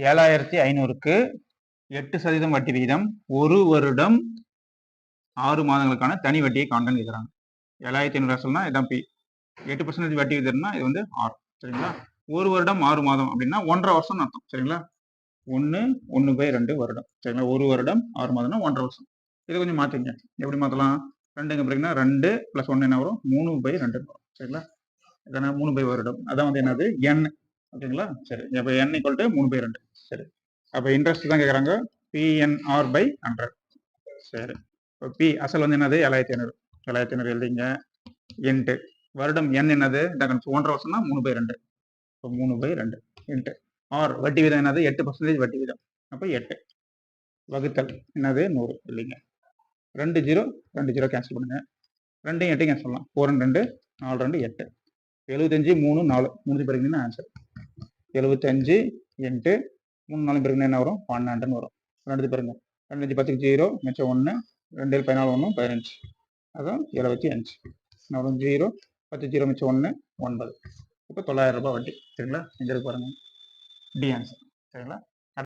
7500க்கு 8% வட்டி விகிதம் 1 வருடம் 6 மாதங்களுக்கான தனி வட்டியை காண்கன்னு கேட்குறாங்க. 7500 அசல்னா இதான் பி, 8% வட்டி விகிதம்னா இது வந்து ஆர். சரிங்களா? 1 வருடம் 6 மாதம் அப்படின்னா 1.5 வருஷம் அர்த்தம். சரிங்களா? 1/2 வருடம். சரிங்களா? 1 வருடம் 6 மாதம்னா 1.5 வருஷம். இதை கொஞ்சம் மாற்றிங்க. எப்படி மாற்றலாம்? 2 பிறகுனா 2 + 1 என்ன வரும்? 3/2 வரும். சரிங்களா? இதனால் 3 வருடம். அதான் வந்து என்னது? என். ஓகேங்களா? சரி, அப்போ n = 3/2. சரி, அப்போ இன்ட்ரெஸ்ட் தான் கேட்குறாங்க. PNR/100. சரி, இப்போ பி அசல் வந்து என்னது? 7500. 7500 எழுதிங்க. இன்ட்டு வருடம் n என்னது? 1.5 வருஷம்னா 3/2. இப்போ 3/2 இன்ட்டு ஆர் வட்டி வீதம் என்னது? 8% வட்டி வீதம். அப்போ 8 வகுத்தல் என்னது? 100 இல்லைங்க. 2 0 கேன்சல் பண்ணுங்க. 2 8 கேன்சல் பண்ணலாம். 4 2 4 2 8. 75 3 4 3 பிறகுனா ஆன்சர் 75 இன்ட்டு 3 4 பிறகு என்ன வரும்? 12 வரும். 2 பிறகு 2 10 0 மிச்சம் 1 2 14 1 15. அதான் 75. 4 0 10 0 மிச்சம் 1 9. இப்போ 900 ரூபாய் வட்டி. சரிங்களா? இங்கே இருக்கு பாருங்க, டி ஆன்சர். சரிங்களா?